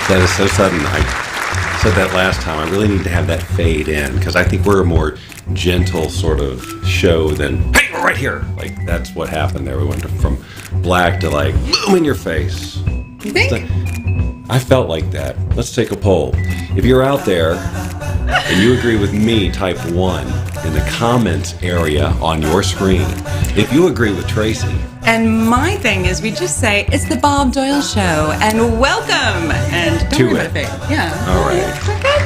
That is so sudden. I said that last time. I really need to have that fade in because I think we're a more gentle sort of show than, hey, we're right here. Like, that's what happened there. We went from black to like, boom in your face. You think? I felt like that. Let's take a poll. If you're out there and you agree with me, type 1 in the comments area on your screen. If you agree with Tracey. And my thing is, we just say, it's the Bob Doyle Show, and welcome, and don't worry about a fade. Yeah. All right. Okay.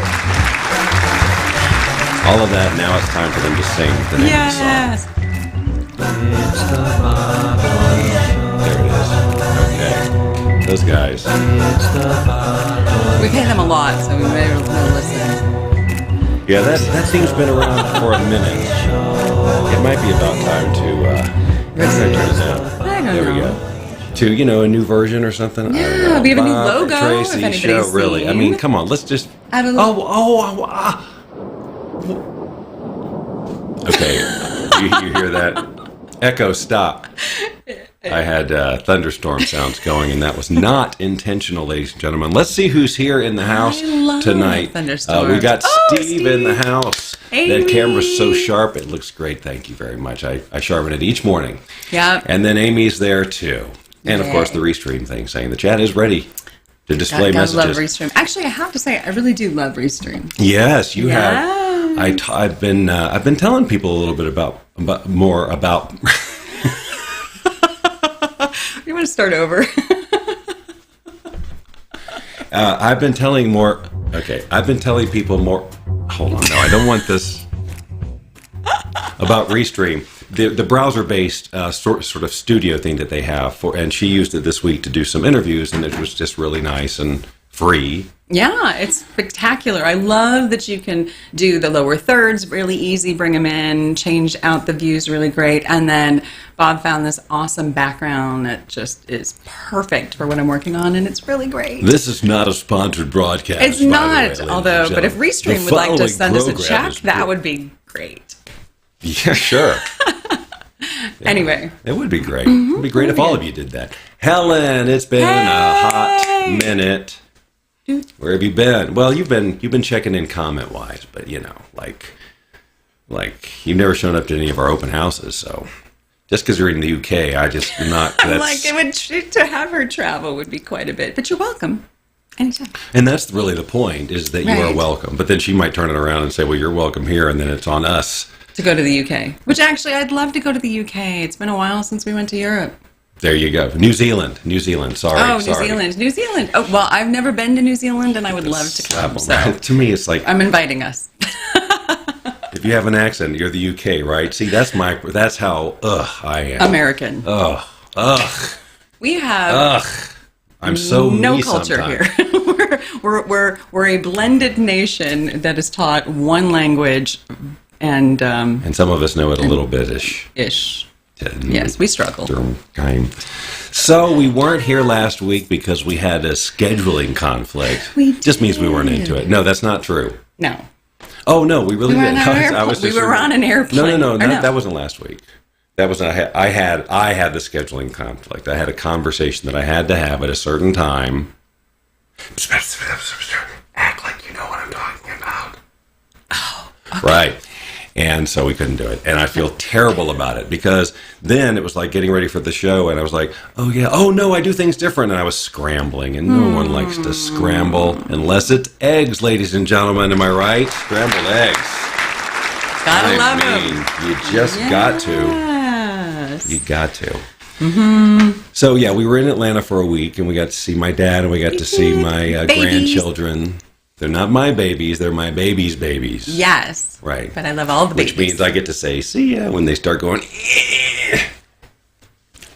All of that, now it's time for them to sing the name of the song. It's the Bob Doyle Show. There it is. Okay. Those guys. We pay them a lot, so we may listen. Yeah, that theme's been around for a minute. It might be about time to turn it down. I don't know. There we go. To, a new version or something? Yeah, we have a new logo, Tracey if anybody's show, really. seen. I mean, come on, let's just... Okay, you hear that? Echo, stop. I had thunderstorm sounds going, and that was not intentional, ladies and gentlemen. Let's see who's here in the house tonight. We got Steve in the house. Amy. That camera's so sharp, it looks great. Thank you very much. I sharpen it each morning. Yeah. And then Amy's there, too. And, of course, the Restream thing saying the chat is ready to display messages. I love Restream. Actually, I have to say, I really do love Restream. Yes, you have. I've been telling people a little bit more about... You want to start over? I've been telling people more. Hold on, no, I don't want this. About Restream, the browser-based sort of studio thing that they have and she used it this week to do some interviews, and it was just really nice and free. Yeah, it's spectacular. I love that you can do the lower thirds really easy, bring them in, change out the views really great. And then Bob found this awesome background that just is perfect for what I'm working on, and it's really great. This is not a sponsored broadcast. It's not, but if Restream would like to send us a check, that would be great. Yeah, sure. Anyway. It would be great. It would be great if all of you did that. Helen, it's been a hot minute. Where have you been? Well, you've been checking in comment-wise, but like you've never shown up to any of our open houses, so just because you're in the UK, I just not. That's, to have her travel would be quite a bit, but you're welcome anytime. And that's really the point, is that you are welcome. But then she might turn it around and say, "Well, you're welcome here," and then it's on us to go to the UK. Which actually, I'd love to go to the UK. It's been a while since we went to Europe. There you go. New Zealand. Sorry. Oh, New Zealand. Oh, well, I've never been to New Zealand, and I would love to come. So to me, it's like... I'm inviting us. If you have an accent, you're the UK, right? See, that's how, I am. American. We have... I'm so no culture here. we're a blended nation that is taught one language, and some of us know it a little bit-ish. Yes, we struggle. So we weren't here last week because we had a scheduling conflict. Just means we weren't into it. No, that's not true. No. Oh no, we really did. We were on an airplane. No, that wasn't last week. That was I had the scheduling conflict. I had a conversation that I had to have at a certain time. Act like you know what I'm talking about. Oh, okay. Right. And so we couldn't do it. And I feel terrible about it because then it was like getting ready for the show and I was like, oh yeah, oh no, I do things different. And I was scrambling, and no one likes to scramble unless it's eggs, ladies and gentlemen. Am I right? Scrambled eggs. Gotta love them. You just got to. You got to. Mm-hmm. So yeah, we were in Atlanta for a week and we got to see my dad and we got to see my grandchildren. They're not my babies, they're my babies' babies. Yes. Right. But I love all the babies. Which means I get to say, see ya, when they start going,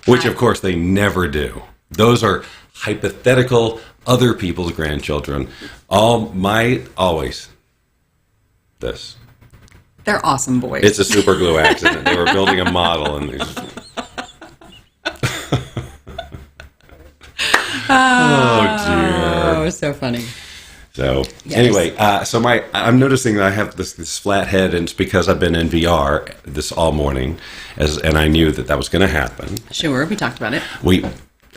which of course they never do. Those are hypothetical other people's grandchildren. Always this. They're awesome boys. It's a super glue accident. They were building a model and they just... Oh dear. Oh, so funny. So anyway, I'm noticing that I have this flat head, and it's because I've been in VR this all morning, and I knew that was going to happen. Sure, we talked about it.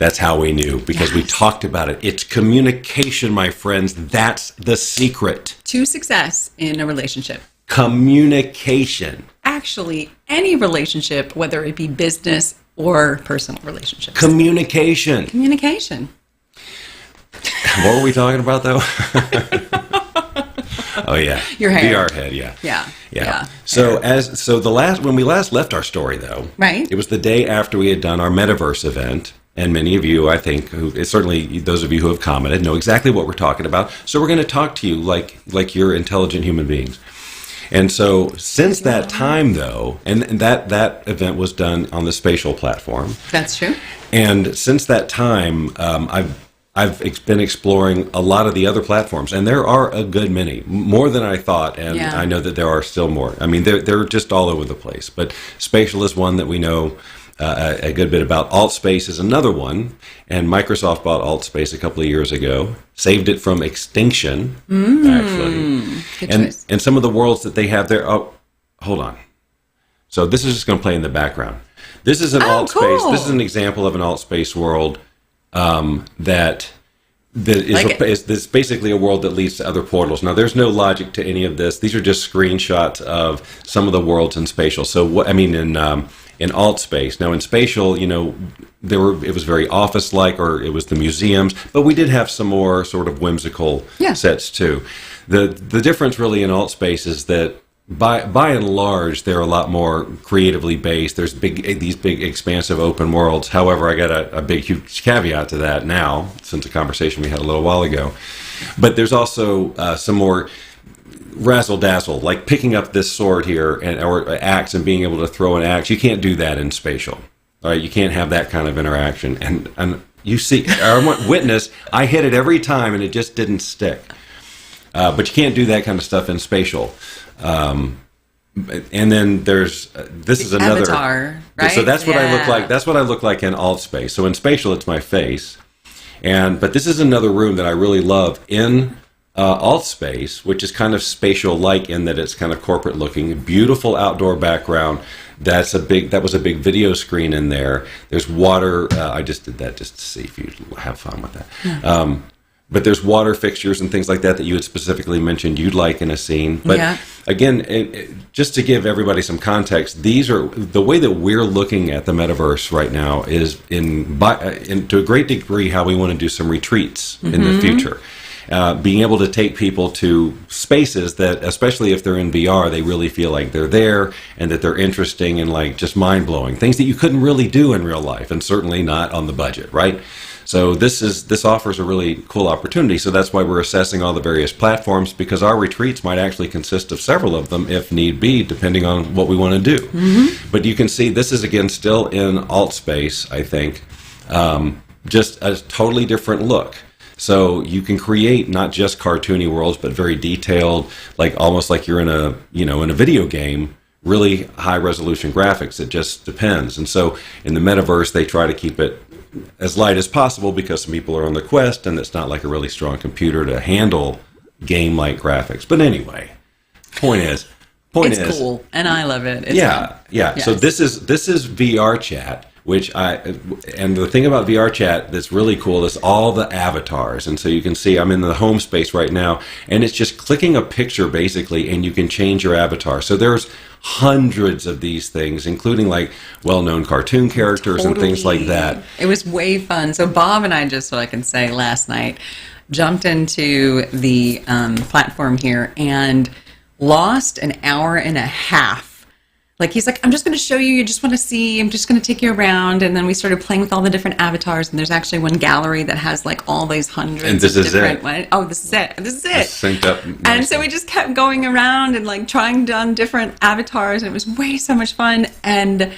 That's how we knew, because we talked about it. It's communication, my friends. That's the secret. To success in a relationship. Communication. Actually, any relationship, whether it be business or personal relationships. Communication. Communication. What were we talking about, though? Oh yeah, your hair. VR head. Yeah. So when we last left our story, though, right? It was the day after we had done our Metaverse event, and many of you, I think, certainly those of you who have commented, know exactly what we're talking about. So we're going to talk to you like you're intelligent human beings. And so since that time, though, and that event was done on the spatial platform. That's true. And since that time, I've been exploring a lot of the other platforms, and there are a good many, more than I thought, and I know that there are still more. I mean, they're just all over the place. But spatial is one that we know a good bit about. AltSpace is another one, and Microsoft bought AltSpace a couple of years ago, saved it from extinction, actually. Good choice. And some of the worlds that they have there. Oh, hold on. So this is just going to play in the background. This is an AltSpace. Cool. This is an example of an AltSpace world that is basically a world that leads to other portals. Now, there's no logic to any of this. These are just screenshots of some of the worlds in spatial. So, in AltSpace. Now, in spatial, it was very office-like, or it was the museums, but we did have some more sort of whimsical sets too. The difference really in AltSpace is that by and large, they're a lot more creatively based. There's these big, expansive open worlds. However, I got a big, huge caveat to that now, since a conversation we had a little while ago. But there's also some more razzle-dazzle, like picking up this sword here or axe and being able to throw an axe. You can't do that in spatial. All right, you can't have that kind of interaction. And you see, I want witness. I hit it every time, and it just didn't stick. But you can't do that kind of stuff in spatial. And then this is another avatar, right? So that's what I look like. That's what I look like in AltSpace. So in spatial, it's my face. But this is another room that I really love in AltSpace, which is kind of spatial-like in that it's kind of corporate-looking. Beautiful outdoor background. That was a big video screen in there. There's water. I just did that just to see if you have fun with that. Yeah. But there's water fixtures and things like that you had specifically mentioned you'd like in a scene. But again, just to give everybody some context, these are the way that we're looking at the metaverse right now is to a great degree how we want to do some retreats in the future. Being able to take people to spaces that, especially if they're in VR, they really feel like they're there and that they're interesting and like just mind-blowing. Things that you couldn't really do in real life, and certainly not on the budget, right? So this offers a really cool opportunity. So that's why we're assessing all the various platforms, because our retreats might actually consist of several of them if need be, depending on what we want to do. Mm-hmm. But you can see this is, again, still in AltSpace, I think, just a totally different look. So you can create not just cartoony worlds, but very detailed, like almost like you're in a video game, really high resolution graphics. It just depends. And so in the metaverse, they try to keep it as light as possible because some people are on the Quest and it's not like a really strong computer to handle game-like graphics. But anyway, point is, it's cool and I love it. It's yeah. Yes. So this is VR chat. And the thing about VR chat that's really cool is all the avatars. And so you can see I'm in the home space right now, and it's just clicking a picture basically, and you can change your avatar. So there's hundreds of these things, including like well-known cartoon characters and things like that. It was way fun. So Bob and I, just so I can say, last night jumped into the platform here and lost an hour and a half. Like, he's like, I'm just going to show you. You just want to see. I'm just going to take you around. And then we started playing with all the different avatars. And there's actually one gallery that has like all these hundreds and this of is different it. ones. Oh, this is it. This is it. It's synced up nicely. And so we just kept going around and like trying on different avatars. And it was way so much fun. And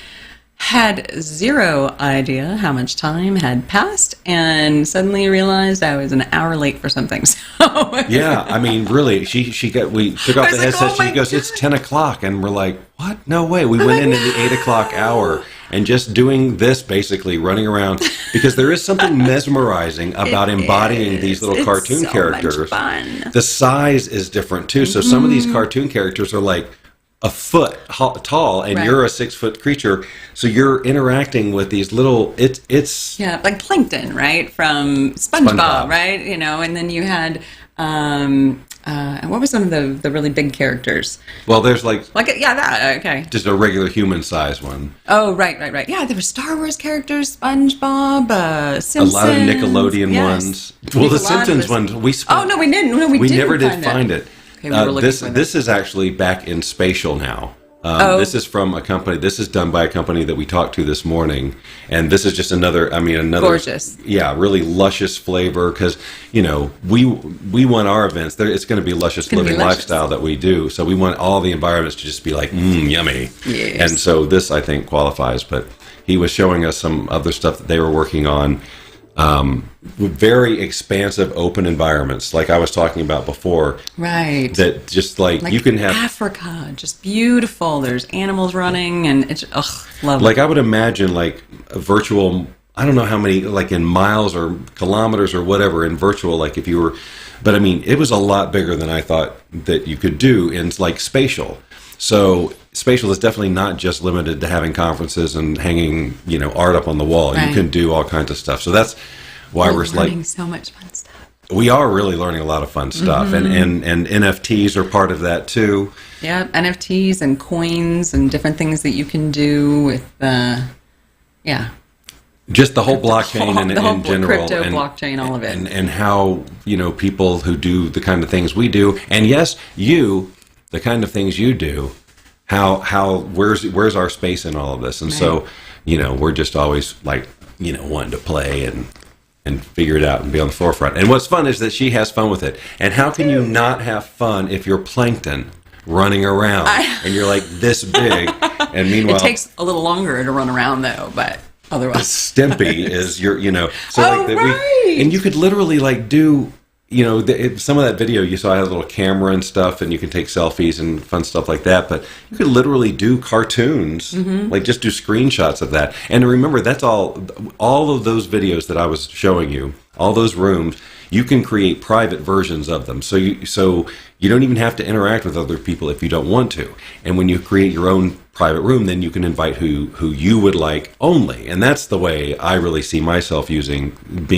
had zero idea how much time had passed, and suddenly realized I was an hour late for something. So yeah, I mean, really, we took off the headset. Oh she goes, "It's 10 o'clock," and we're like, "What? No way!" We went into the 8 o'clock hour and just doing this, basically running around, because there is something mesmerizing about embodying these little cartoon characters. Much fun. The size is different too. So some of these cartoon characters are like a foot tall, and Right. you're a 6-foot creature. So you're interacting with these little. It's Yeah, like Plankton, right? From SpongeBob, right? You know, and then you had what was one of the really big characters? well, there's like that okay. just a regular human size one. Oh, right. Yeah, there were Star Wars characters, SpongeBob, Simpsons. A lot of Nickelodeon yes. ones. Well, the Simpsons ones we spent. Oh no, we didn't. No, we didn't never did find it. Okay, we were looking for that. This is actually back in Spatial now. This is from a company. This is done by a company that we talked to this morning, and this is just another gorgeous. Yeah, really luscious flavor because we want our events. It's going to be luscious living lifestyle that we do. So we want all the environments to just be like yummy. Yes. And so this I think qualifies. But he was showing us some other stuff that they were working on. Very expansive open environments like I was talking about before, right? That just like you can have Africa, just beautiful. There's animals running and it's lovely. like I would imagine like a virtual, I don't know how many, like in miles or kilometers or whatever in virtual, like if you were, but I mean it was a lot bigger than I thought that you could do in like Spatial. So Spatial is definitely not just limited to having conferences and hanging, art up on the wall. Right. You can do all kinds of stuff. So that's why we're learning so much fun stuff. We are really learning a lot of fun stuff, mm-hmm. and NFTs are part of that too. Yeah, NFTs and coins and different things that you can do with, just the whole blockchain in general, crypto blockchain, all of it, and how people who do the kind of things we do, and yes, the kind of things you do, how where's our space in all of this, and right. So we're just always like wanting to play and figure it out and be on the forefront. And what's fun is that she has fun with it. And how can you not have fun if you're Plankton running around and you're like this big? And meanwhile, it takes a little longer to run around though, but otherwise, Stimpy is right. And you could literally like do. Some of that video you saw had a little camera and stuff, and you can take selfies and fun stuff like that. But you could literally do cartoons, mm-hmm. like just do screenshots of that. And remember, that's all of those videos that I was showing you, all those rooms, you can create private versions of them. So you don't even have to interact with other people if you don't want to. And when you create your own private room, then you can invite who you would like only. And that's the way I really see myself being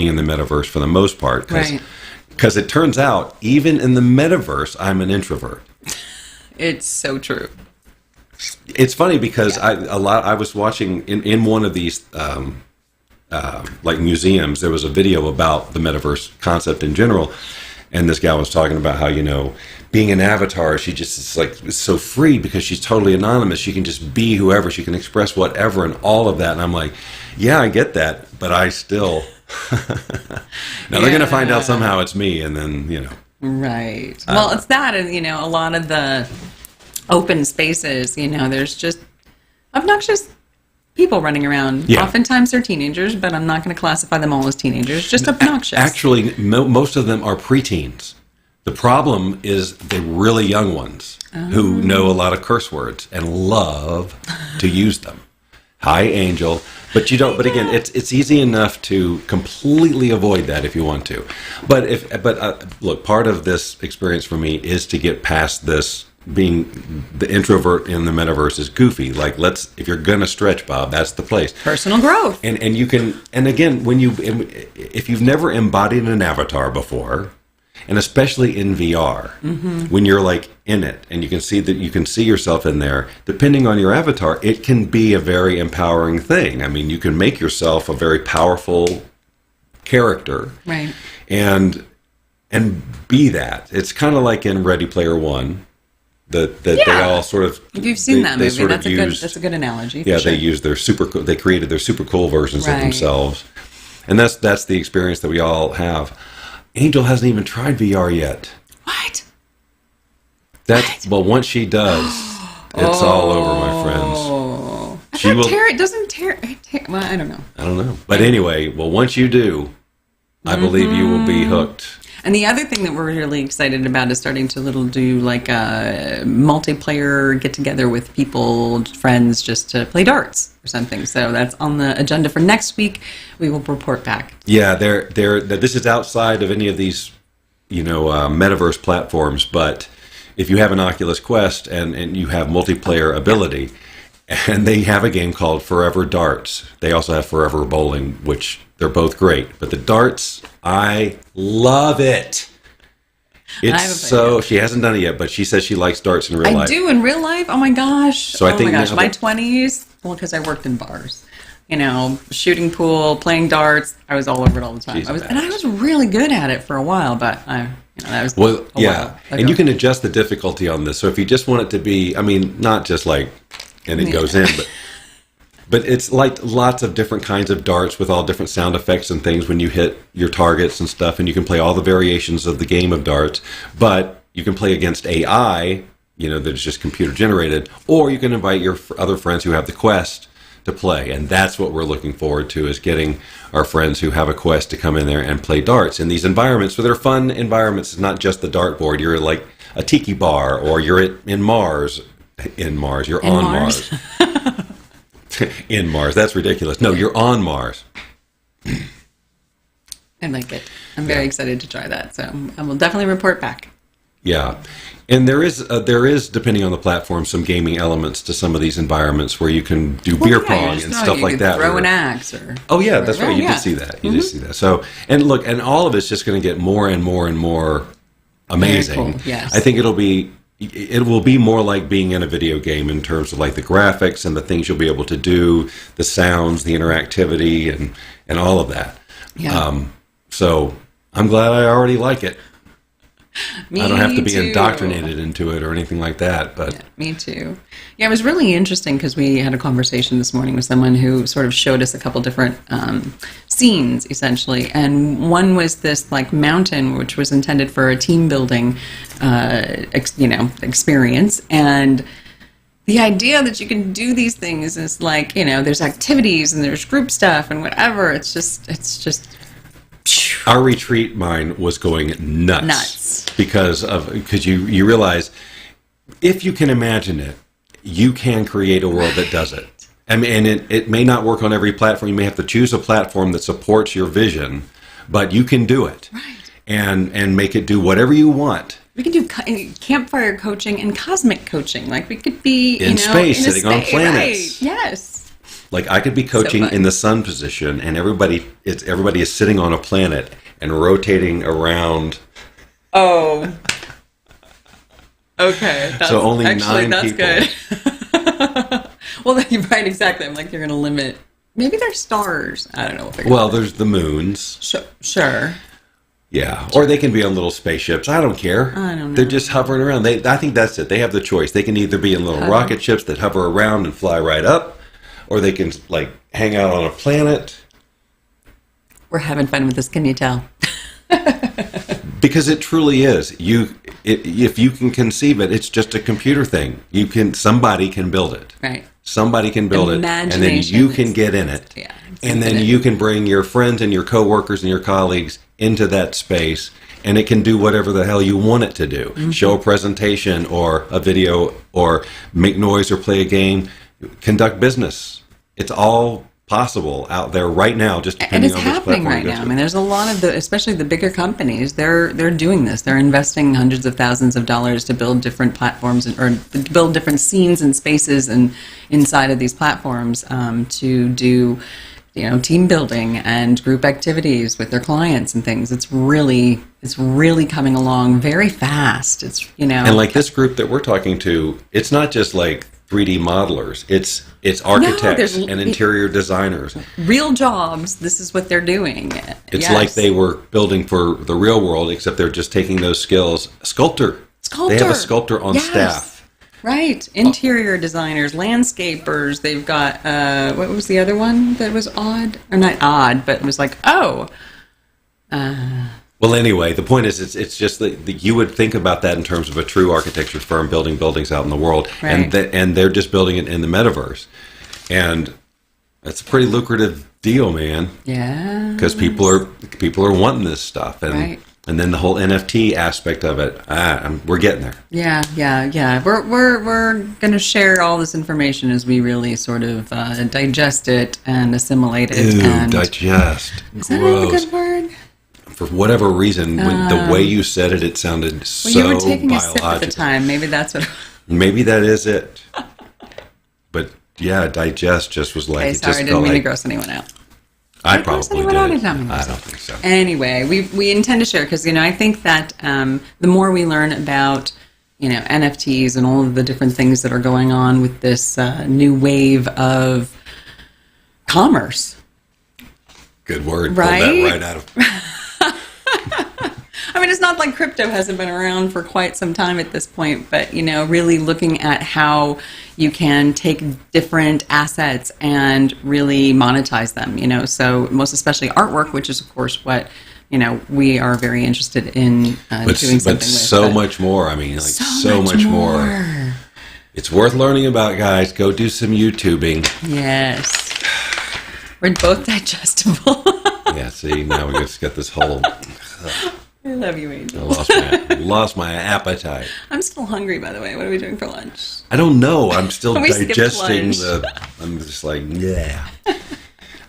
in the metaverse for the most part. Right. Because it turns out, even in the metaverse, I'm an introvert. It's so true. It's funny because I was watching in one of these like museums. There was a video about the metaverse concept in general, and this guy was talking about how being an avatar, she just is so free because she's totally anonymous. She can just be whoever. She can express whatever and all of that. And I'm like, yeah, I get that, but I still. Now they're going to find out somehow it's me, and then right. Well, it's that, and a lot of the open spaces, there's just obnoxious people running around. Yeah. Oftentimes they're teenagers, but I'm not going to classify them all as teenagers. Just obnoxious. Actually, most of them are preteens. The problem is the really young ones who know a lot of curse words and love to use them. Hi, Angel. But you don't. But again, it's easy enough to completely avoid that if you want to. But look, part of this experience for me is to get past this. Being the introvert in the metaverse is goofy. Like, if you're gonna stretch, Bob, that's the place. Personal growth. And you can. And again, if you've never embodied an avatar before, and especially in VR, mm-hmm. when you're like in it and you can see yourself in there, depending on your avatar, it can be a very empowering thing. I mean, you can make yourself a very powerful character, right? And be that. It's kind of like in Ready Player One, that they all sort of. You've seen that movie. That's a good analogy. Yeah, sure. They used they created their super cool versions of themselves, and that's the experience that we all have. Angel hasn't even tried VR yet. What? Well, once she does, it's all over, my friends. She will. Well, I don't know. I don't know. But anyway, once you do, I believe you will be hooked. And the other thing that we're really excited about is starting to do like a multiplayer get together with people, friends, just to play darts or something. So that's on the agenda for next week. We will report back. Yeah, this is outside of any of these, metaverse platforms, but if you have an Oculus Quest and you have multiplayer ability, and they have a game called Forever Darts. They also have Forever Bowling, which they're both great. But the darts, I love it. It's so, she hasn't done it yet, but she says she likes darts in real life. I do in real life? Oh my gosh. So I think my 20s, well, because I worked in bars. You know, shooting pool, playing darts. I was all over it all the time. And I was really good at it for a while, but that was a while ago. And you can adjust the difficulty on this. So if you just want it to be, I mean, not just like, and it goes in, but it's like lots of different kinds of darts with all different sound effects and things when you hit your targets and stuff, and you can play all the variations of the game of darts, but you can play against AI, that's just computer generated, or you can invite your other friends who have the Quest to play, and that's what we're looking forward to, is getting our friends who have a Quest to come in there and play darts in these environments. So they're fun environments. It's not just the dartboard. You're like a tiki bar, or you're in Mars. You're on Mars. In Mars. That's ridiculous. No, you're on Mars. I like it. I'm very excited to try that. So I will definitely report back. Yeah. And there is, depending on the platform, some gaming elements to some of these environments where you can do beer pong and stuff like that. Throw an axe or... Oh, yeah, that's right. You did see that. You did see that. So, and look, and all of it's just going to get more and more and more amazing. Very cool. Yes. I think it will be more like being in a video game in terms of like the graphics and the things you'll be able to do, the sounds, the interactivity, and all of that. Yeah. So I'm glad I already like it. I don't have to be too. Indoctrinated into it or anything like that. But me too. Yeah, it was really interesting because we had a conversation this morning with someone who sort of showed us a couple different scenes, essentially. And one was this like mountain, which was intended for a team building, experience. And the idea that you can do these things is like, there's activities and there's group stuff and whatever. It's just. Our retreat mind was going nuts. Because you realize if you can imagine it, you can create a world that does it. I mean, and it may not work on every platform. You may have to choose a platform that supports your vision, but you can do it. Right. And make it do whatever you want. We could do campfire coaching and cosmic coaching. Like we could be in space, sitting on planets. Right. Yes. Like I could be coaching in the sun position, and everybody is sitting on a planet and rotating around. Oh. Okay. So only 9 that's people. Good. Well, right, exactly. I'm like, you're going to limit. Maybe they're stars. I don't know. Well, there's the moons. Sure. Yeah, or they can be on little spaceships. I don't care. I don't know. They're just hovering around. I think that's it. They have the choice. They can either be in little rocket ships that hover around and fly right up, or they can like hang out on a planet. We're having fun with this. Can you tell? Because it truly is. If you can conceive it, it's just a computer thing. Somebody can build it. Right. Somebody can build it, and then you can get in it. Yeah. And then you can bring your friends and your coworkers and your colleagues into that space, and it can do whatever the hell you want it to do. Mm-hmm. Show a presentation or a video or make noise or play a game, conduct business. It's all possible out there right now, just depending on which platform. And it's happening right now. I mean, there's a lot of especially the bigger companies, they're doing this. They're investing hundreds of thousands of dollars to build different platforms or build different scenes and spaces and inside of these platforms to do, team building and group activities with their clients and things. It's really coming along very fast. It's, And like this group that we're talking to, it's not just like 3D modelers. It's architects and interior designers. Real jobs. This is what they're doing. It's like they were building for the real world, except they're just taking those skills. Sculptor. They have a sculptor on staff. Right. Interior designers, landscapers. They've got, what was the other one that was odd? Or not odd, but it was like, Well, anyway, the point is, it's just that you would think about that in terms of a true architecture firm building buildings out in the world, right. and they're just building it in the metaverse, and that's a pretty lucrative deal, man. Yeah, because people are wanting this stuff, and then the whole NFT aspect of it. We're getting there. Yeah. We're going to share all this information as we really sort of digest it and assimilate it. Digest. Is that a good word? for whatever reason, when the way you said it, it sounded so you were taking biological. a sip at the time. Maybe that's what. Maybe that is it. But yeah, digest just was like. Okay, it sorry, just I didn't felt mean like, to gross anyone out. I probably did. I don't think so. Anyway, we intend to share because I think that the more we learn about NFTs and all of the different things that are going on with this new wave of commerce. Good word. Right? Pulled that right out of. I mean, it's not like crypto hasn't been around for quite some time at this point, but, really looking at how you can take different assets and really monetize them, so most especially artwork, which is, of course, what, we are very interested in doing something but with. So much more. I mean, like so much more. It's worth learning about, guys. Go do some YouTubing. Yes. We're both digestible. Yeah, see, now we just got this whole... I love you, Angel. I lost my appetite. I'm still hungry, by the way. What are we doing for lunch? I don't know. I'm still We skipped digesting lunch. I'm just like, yeah.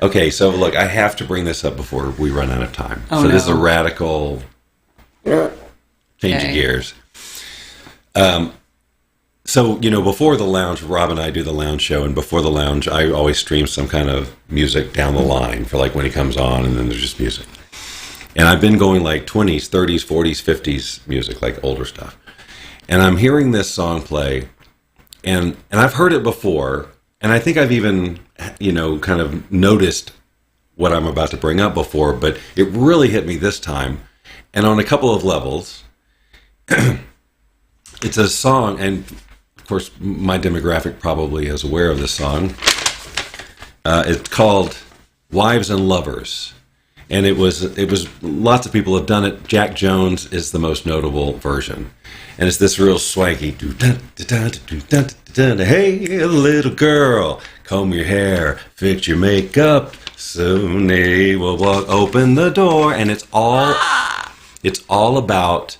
Okay, so look, I have to bring this up before we run out of time. This is a radical change of gears. So, before the lounge, Rob and I do the lounge show, and before the lounge, I always stream some kind of music down the line for like when he comes on, and then there's just music. And I've been going like 20s, 30s, 40s, 50s music, like older stuff. And I'm hearing this song play, and I've heard it before, and I think I've even, kind of noticed what I'm about to bring up before, but it really hit me this time, and on a couple of levels. It's a song, and of course, my demographic probably is aware of this song. It's called "Wives and Lovers," and it was lots of people have done it. Jack Jones is the most notable version, and it's this real swanky. Hey, little girl, comb your hair, fix your makeup. Soon they will open the door, and it's all about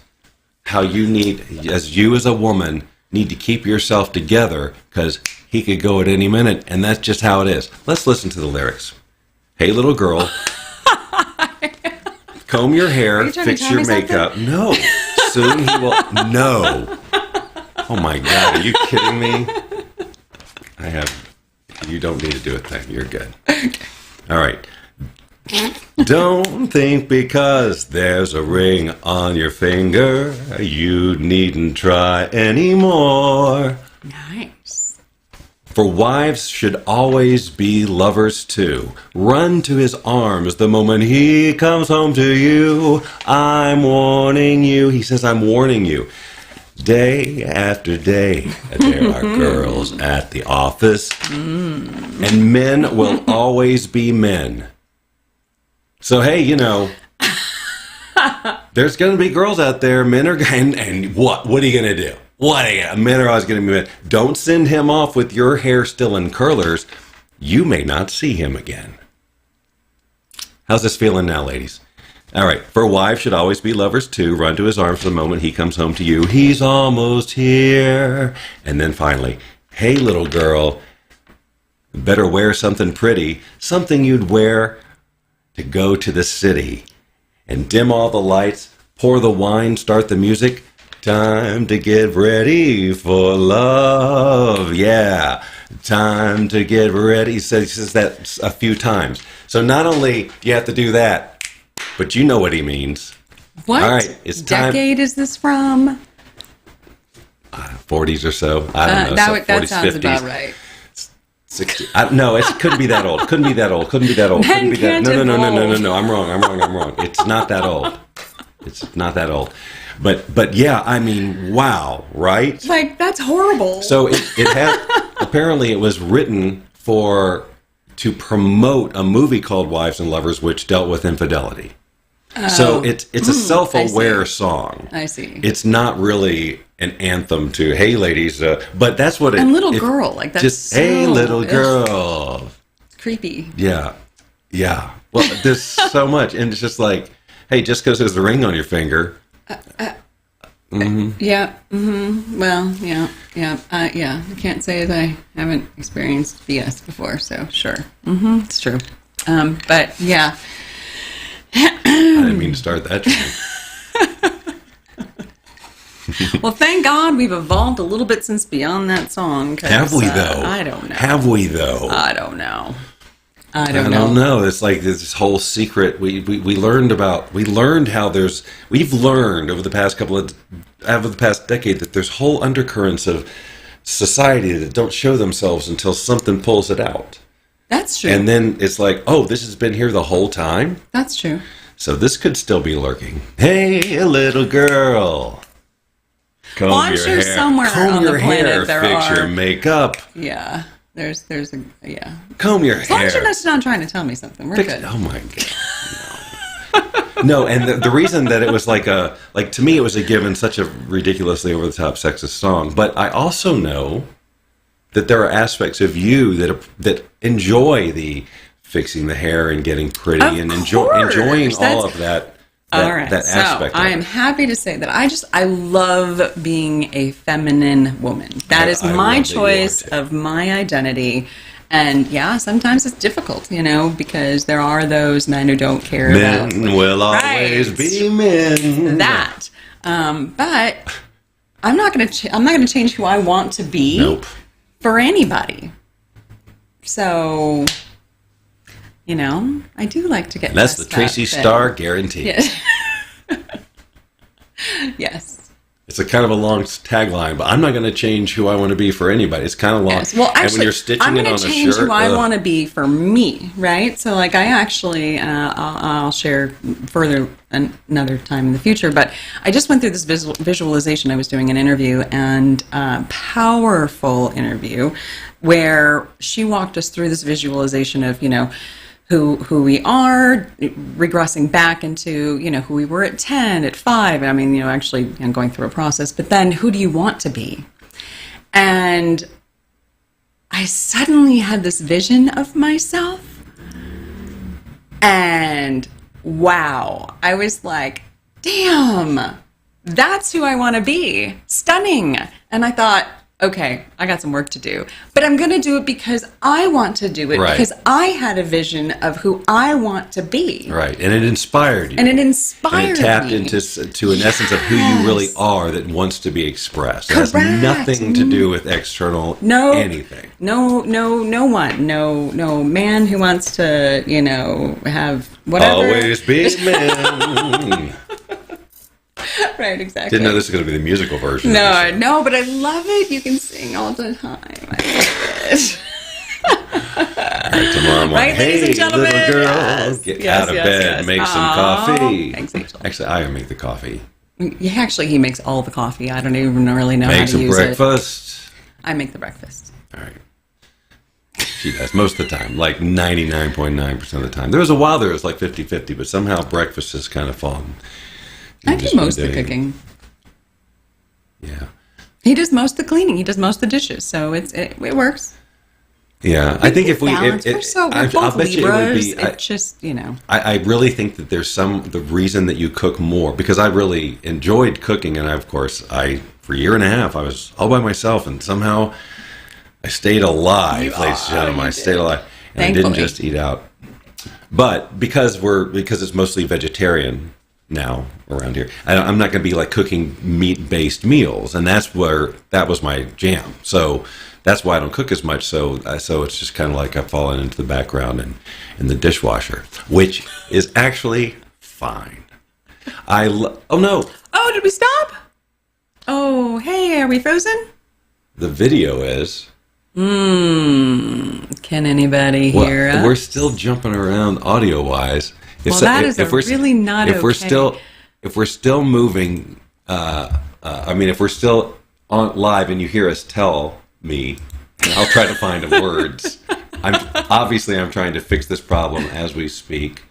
how you need, as a woman, need to keep yourself together because he could go at any minute, and that's just how it is. Let's listen to the lyrics. Hey, little girl, comb your hair, fix your makeup. Something? No, soon he will. No. Oh my God, are you kidding me? You don't need to do a thing. You're good. All right. Don't think because there's a ring on your finger, you needn't try anymore. Nice. For wives should always be lovers too. Run to his arms the moment he comes home to you. I'm warning you. He says, I'm warning you. Day after day, there are girls at the office, and men will always be men. So, hey, there's going to be girls out there. Men are going, and what? What are you going to do? Men are always going to be men. Don't send him off with your hair still in curlers. You may not see him again. How's this feeling now, ladies? All right. For wives should always be lovers too. Run to his arms the moment he comes home to you. He's almost here. And then finally, hey, little girl, better wear something pretty, something you'd wear to go to the city, and dim all the lights, pour the wine, start the music. Time to get ready for love. Yeah, time to get ready. He says that a few times. So not only do you have to do that, but you know what he means. What all right, it's time. Decade is this from? 40s or so. I don't know. That 40s, sounds 50s. about right. 60. No, it couldn't be that old. Couldn't be that old. Men No. I'm wrong. It's not that old. But yeah, I mean, wow, right? Like, that's horrible. So it had, apparently it was written to promote a movie called Wives and Lovers, which dealt with infidelity. So it's a self-aware song. I see. It's not really an anthem to, hey, ladies, but that's what it... And little girl, like that's just, so... hey, little girl. It's creepy. Yeah. Well, there's so much, and it's just like, hey, just because there's a ring on your finger... Yeah. Well, yeah. I can't say that I haven't experienced BS before, so sure. It's true. But yeah. didn't mean to start that train. Well, thank God we've evolved a little bit since Beyond That Song. Have we, though? I don't know. Have we, though? I don't know. I don't know. It's like this whole secret. We've learned over the past decade that there's whole undercurrents of society that don't show themselves until something pulls it out. That's true. And then it's like, oh, this has been here the whole time? That's true. So this could still be lurking. Hey, little girl. Comb I'm your sure hair. somewhere Comb on your the planet hair, there fix are. your makeup. Yeah. There's yeah. Comb your As long hair. as you're not trying to tell me something, we're good. Oh my God. No, and the reason that it was to me, it was a given, such a ridiculously over the top sexist song. But I also know that there are aspects of you that enjoy the fixing the hair and getting pretty and enjoying all of that. All right, that aspect. So I am happy to say that I love being a feminine woman. That is my choice of my identity. And yeah, sometimes it's difficult, because there are those men who don't care about. Men will always be men. That, but I'm not going to change who I want to be. Nope. For anybody. So, I do like to get. And that's the Tracey Star guarantee. Yes. Yes. It's a kind of a long tagline, but I'm not going to change who I want to be for anybody. It's kind of long. Yes. Well, actually, and when you're stitching I'm it going on to a change shirt, who I want to be for me, right? So, I actually, I'll share further another time in the future. But I just went through this visualization. I was doing an interview, and powerful interview, where she walked us through this visualization of, who we are, regressing back into, who we were at 10, at 5. I mean, actually going through a process. But then who do you want to be? And I suddenly had this vision of myself. And wow, I was like, damn, that's who I want to be. Stunning. And I thought, okay, I got some work to do, but I'm going to do it because I want to do it, right. Because I had a vision of who I want to be. Right, and it inspired you. And it inspired me. And it tapped into an essence of who you really are that wants to be expressed. It has nothing to do with external anything. No one. No man who wants to, have whatever. Always be men. Right, exactly. Didn't know this was going to be the musical version. No, but I love it. You can sing all the time. I love it. All right, tomorrow morning. Right, hey, ladies and gentlemen. Little girl, Yes. get Yes, out of yes, bed, yes. make some coffee. Thanks, Rachel. Actually, I make the coffee. Yeah, actually, he makes all the coffee. I don't even really know Make how to some use breakfast. I make the breakfast. All right. She does most of the time, like 99.9% of the time. There was a while there it was like 50-50, but somehow breakfast has kind of fallen. I do most of the cooking. Yeah. He does most of the cleaning. He does most of the dishes. So it works. Yeah, I think if we, I'll bet you it would be. It's just, I really think that there's the reason that you cook more, because I really enjoyed cooking, and for a year and a half I was all by myself, and somehow I stayed alive, ladies and gentlemen. I stayed alive, and I didn't just eat out. But because it's mostly vegetarian now around here, I'm not going to be like cooking meat-based meals, and that was my jam. So that's why I don't cook as much. So it's just kind of like I've fallen into the background and in the dishwasher, which is actually fine. Oh no! Oh, did we stop? Oh, hey, are we frozen? The video is. Can anybody hear us? We're still jumping around audio-wise. If we're still moving, if we're still on live and you hear us tell me, I'll try to find the words. I'm trying to fix this problem as we speak.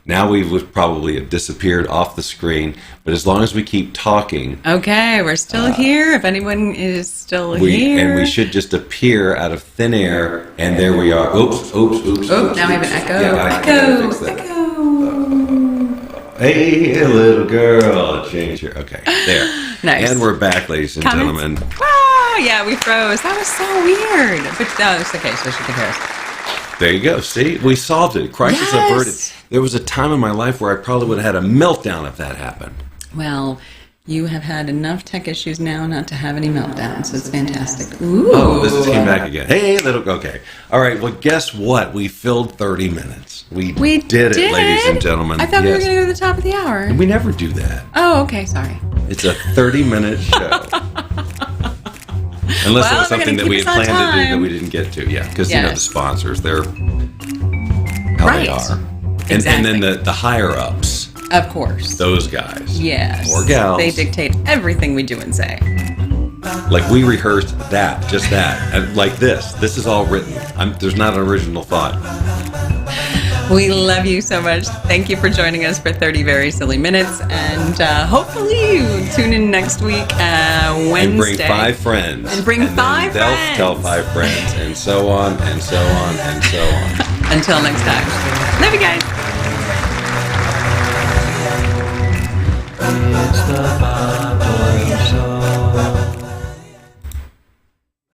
Now we would probably have disappeared off the screen, but as long as we keep talking. Okay, we're still here. If anyone is still here. And we should just appear out of thin air, and there we are. Oops. Oh, now we have an echo. Echo. Hey, little girl. Change your. Okay, there. Nice. And we're back, ladies and gentlemen. Wow, yeah, we froze. That was so weird. But it's okay, so she can hear us. There you go. See, we solved it. Crisis averted. There was a time in my life where I probably would have had a meltdown if that happened. Well, you have had enough tech issues now not to have any meltdowns, so it's fantastic. Ooh. Oh, this came back again. Hey, okay. All right, well, guess what? We filled 30 minutes. We did it, ladies and gentlemen. I thought we were going to go to the top of the hour. And we never do that. Oh, okay, sorry. It's a 30-minute show. Unless it was something that we had planned to do that we didn't get to. Yeah, because, the sponsors, they're how they are. And then the higher-ups. Of course. Those guys. Yes. Or gals. They dictate everything we do and say. Like we rehearsed that, just that. And like this. This is all written. There's not an original thought. We love you so much. Thank you for joining us for 30 Very Silly Minutes. And hopefully you tune in next week, Wednesday. And bring 5 friends. And bring 5 friends. They'll tell 5 friends. And so on, and so on, and so on. Until next time. Love you guys. It's the